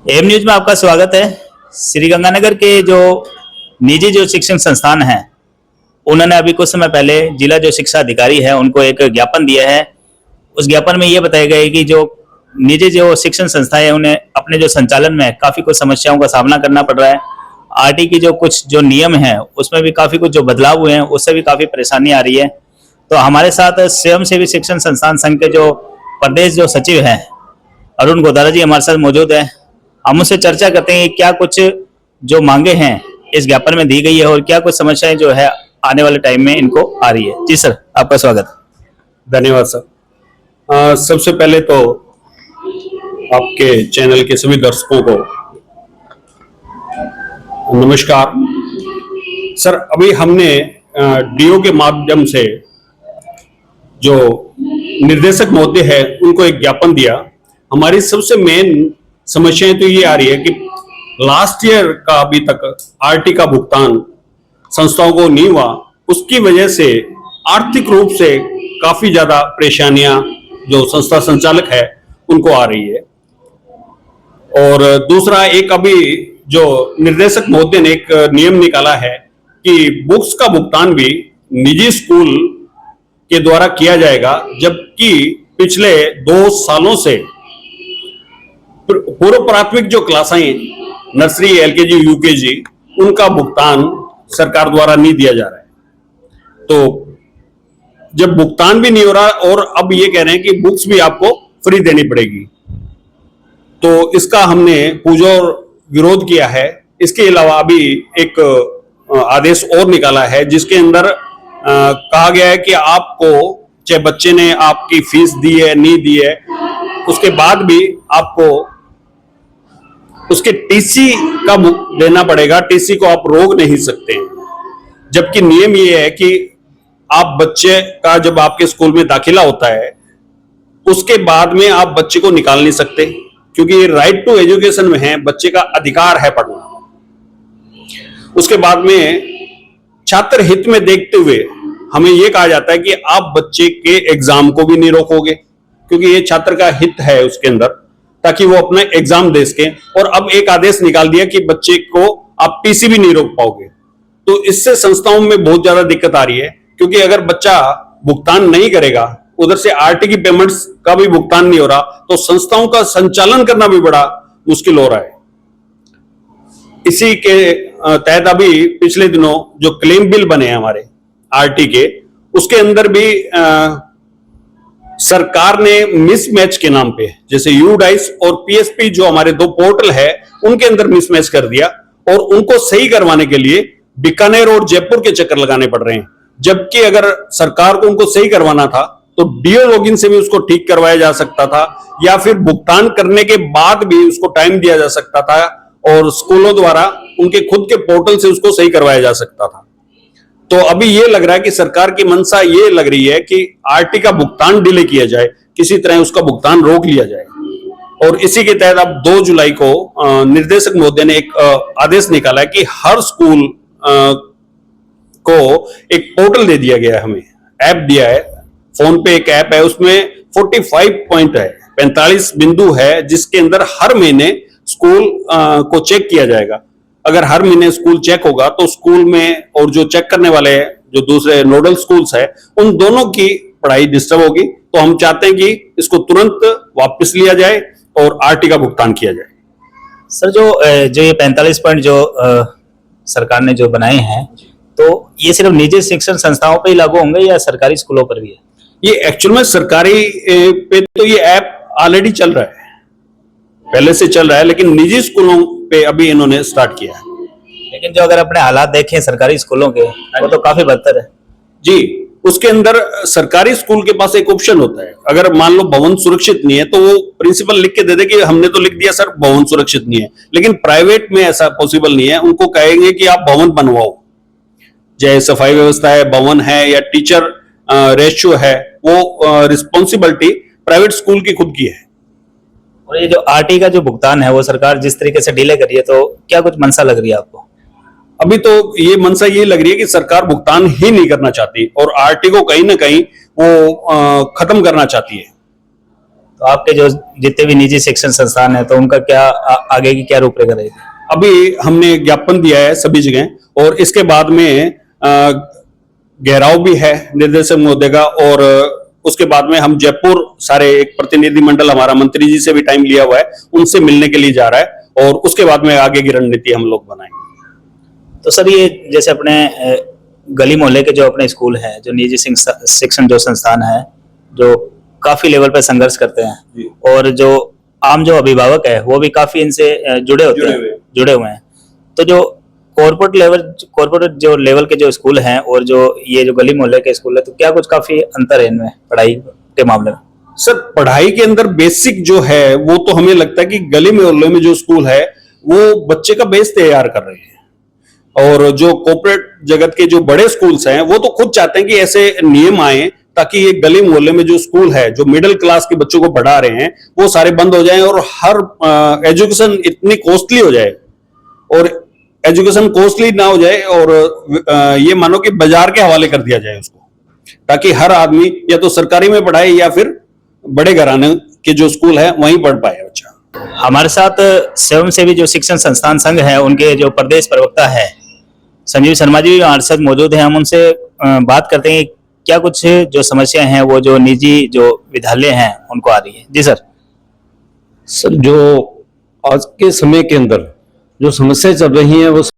M news में आपका स्वागत है। श्रीगंगानगर के जो निजी जो शिक्षण संस्थान हैं, उन्होंने अभी कुछ समय पहले जिला जो शिक्षा अधिकारी है उनको एक ज्ञापन दिया है। उस ज्ञापन में ये बताया गया है कि जो निजी जो शिक्षण संस्थाएं हैं उन्हें अपने जो संचालन में काफी कुछ समस्याओं का सामना करना पड़ रहा है। आरटी की जो कुछ जो नियम है उसमें भी काफी कुछ जो बदलाव हुए हैं, उससे भी काफी परेशानी आ रही है। तो हमारे साथ स्वयंसेवी शिक्षण संस्थान संघ के जो प्रदेश जो सचिव हैं अरुण गोदारा जी हमारे साथ मौजूद है। हम उससे चर्चा करते हैं कि क्या कुछ जो मांगे हैं इस ज्ञापन में दी गई है और क्या कुछ समस्याएं जो है आने वाले टाइम में इनको आ रही है। जी सर, आपका स्वागत। धन्यवाद सर। सबसे पहले तो आपके चैनल के सभी दर्शकों को नमस्कार। सर, अभी हमने डीओ के माध्यम से जो निर्देशक महोदय है उनको एक ज्ञापन दिया। हमारी सबसे मेन समस्याएं तो ये आ रही है कि लास्ट ईयर का अभी तक आरटी का भुगतान संस्थाओं को नहीं हुआ, उसकी वजह से आर्थिक रूप से काफी ज्यादा परेशानियां जो संस्था संचालक है उनको आ रही है। और दूसरा, एक अभी जो निर्देशक महोदय ने एक नियम निकाला है कि बुक्स का भुगतान भी निजी स्कूल के द्वारा किया जाएगा, जबकि पिछले 2 सालों से पूर्व प्राथमिक जो क्लासें नर्सरी, एलकेजी, यूकेजी, उनका भुगतान सरकार द्वारा नहीं दिया जा रहा है। तो जब भुगतान भी नहीं हो रहा और अब ये कह रहे हैं कि बुक्स भी आपको फ्री देनी पड़ेगी, तो इसका हमने पुरजोर विरोध किया है। इसके अलावा अभी एक आदेश और निकाला है जिसके अंदर कहा गया है कि आपको चाहे बच्चे ने आपकी फीस दी है नहीं दी है, उसके बाद भी आपको उसके टीसी का देना पड़ेगा। टीसी को आप रोक नहीं सकते, जबकि नियम ये है कि आप बच्चे का जब आपके स्कूल में दाखिला होता है उसके बाद में आप बच्चे को निकाल नहीं सकते, क्योंकि ये राइट टू एजुकेशन में है, बच्चे का अधिकार है पढ़ना। उसके बाद में छात्र हित में देखते हुए हमें यह कहा जाता है कि आप बच्चे के एग्जाम को भी नहीं रोकोगे, क्योंकि ये छात्र का हित है उसके अंदर, ताकि वो अपना एग्जाम दे सके। और अब एक आदेश निकाल दिया कि बच्चे को आप टीसी भी नहीं रोक पाओगे। तो इससे संस्थाओं में बहुत ज्यादा दिक्कत आ रही है, क्योंकि अगर बच्चा भुगतान नहीं करेगा, उधर से आरटी की पेमेंट्स का भी भुगतान नहीं हो रहा, तो संस्थाओं का संचालन करना भी बड़ा मुश्किल हो रहा है। इसी के तहत अभी पिछले दिनों जो क्लेम बिल बने हैं हमारे आरटी के, उसके अंदर भी सरकार ने मिसमैच के नाम पे, जैसे यूडाइस और पीएसपी जो हमारे 2 पोर्टल है उनके अंदर मिसमैच कर दिया, और उनको सही करवाने के लिए बीकानेर और जयपुर के चक्कर लगाने पड़ रहे हैं। जबकि अगर सरकार को उनको सही करवाना था तो डीओ लॉगिन से भी उसको ठीक करवाया जा सकता था, या फिर भुगतान करने के बाद भी उसको टाइम दिया जा सकता था और स्कूलों द्वारा उनके खुद के पोर्टल से उसको सही करवाया जा सकता था। तो अभी ये लग रहा है कि सरकार की मंशा ये लग रही है कि आरटी का भुगतान डिले किया जाए, किसी तरह उसका भुगतान रोक लिया जाए। और इसी के तहत अब 2 जुलाई को निर्देशक महोदय ने एक आदेश निकाला है कि हर स्कूल को एक पोर्टल दे दिया गया है, हमें ऐप दिया है। फोन पे एक ऐप है, उसमें 45 पॉइंट है, 45 बिंदु है, जिसके अंदर हर महीने स्कूल को चेक किया जाएगा। अगर हर महीने स्कूल चेक होगा तो स्कूल में और जो चेक करने वाले जो दूसरे नोडल स्कूल्स है उन दोनों की पढ़ाई डिस्टर्ब होगी। तो हम चाहते हैं कि इसको तुरंत वापस लिया जाए और आरटी का भुगतान किया जाए। सर, जो ये 45 पॉइंट जो सरकार ने जो बनाए हैं, तो ये सिर्फ निजी शिक्षण संस्थाओं पर ही लागू होंगे या सरकारी स्कूलों पर भी है? ये एक्चुअल में सरकारी पे तो ये ऐप ऑलरेडी चल रहा है, पहले से चल रहा है, लेकिन निजी स्कूलों पे अभी इन्होंने स्टार्ट किया है। लेकिन जो अगर अपने हालात देखें सरकारी स्कूलों के, वो तो काफी बदतर है। जी, उसके अंदर सरकारी स्कूल के पास एक ऑप्शन होता है, अगर मान लो भवन सुरक्षित नहीं है तो वो प्रिंसिपल लिख के दे दे कि हमने तो लिख दिया सर भवन सुरक्षित नहीं है। लेकिन प्राइवेट में ऐसा पॉसिबल नहीं है, उनको कहेंगे कि आप भवन बनवाओ, चाहे सफाई व्यवस्था है, भवन है, या टीचर रेशियो है, वो रिस्पॉन्सिबिलिटी प्राइवेट स्कूल की खुद की है। और ये जो आरटी का जो भुगतान है वो सरकार जिस तरीके से डिले कर रही है, तो क्या कुछ मंशा लग रही है आपको? अभी तो ये मंशा ये लग रही है कि सरकार भुगतान ही नहीं करना चाहती और आरटी को कहीं ना कहीं वो खत्म करना चाहती है। तो आपके जो जितने भी निजी शिक्षण संस्थान है तो उनका क्या आगे की क्या रूपरेखा रहेगी? अभी हमने ज्ञापन दिया है सभी जगह और इसके बाद में घेराव भी है निर्देशक महोदय का, और उसके बाद में हम जयपुर सारे एक प्रतिनिधि मंडल हमारा मंत्री जी से भी टाइम लिया हुआ है, उनसे मिलने के लिए जा रहा है और उसके बाद में आगे की रणनीति हम लोग बनाएंगे। तो सर ये जैसे अपने गली मोहल्ले के जो अपने स्कूल है, जो निजी शिक्षण जो संस्थान है, जो काफी लेवल पे संघर्ष करते हैं और जो आम जो अभिभावक है वो भी काफी इनसे जुड़े हुए हैं, तो जो कॉर्पोरेट जो लेवल के जो स्कूल हैं और जो ये जो गली मोहल्ले के स्कूल है, तो क्या कुछ काफी अंतर है इनमें पढ़ाई के मामले में? सर पढ़ाई के अंदर बेसिक जो है वो तो हमें लगता है कि गली मोहल्ले में जो स्कूल है वो बच्चे का बेस तैयार कर रहे हैं, और जो कॉर्पोरेट जगत के जो बड़े स्कूल्स हैं वो तो खुद चाहते हैं कि ऐसे नियम आए ताकि ये गली मोहल्ले में जो स्कूल है जो मिडिल क्लास के बच्चों को पढ़ा रहे हैं वो सारे बंद हो जाएं और हर एजुकेशन इतनी कॉस्टली हो जाए, और एजुकेशन कॉस्टली ना हो जाए और ये मानो कि बाजार के हवाले कर दिया जाए उसको, ताकि हर आदमी या तो सरकारी में पढ़ाए या फिर बड़े घराने के जो स्कूल है वहीं पढ़ पाए बच्चा। हमारे साथ स्वयंसेवी जो शिक्षण संस्थान संघ है उनके जो प्रदेश प्रवक्ता है संजीव शर्मा जी हमारे साथ मौजूद हैं। हम उनसे बात करते हैं क्या कुछ जो समस्याएं हैं वो जो निजी जो विद्यालय हैं उनको आ रही है। जी सर। सर जो आज के समय के अंदर जो समस्याएं चल रही हैं वो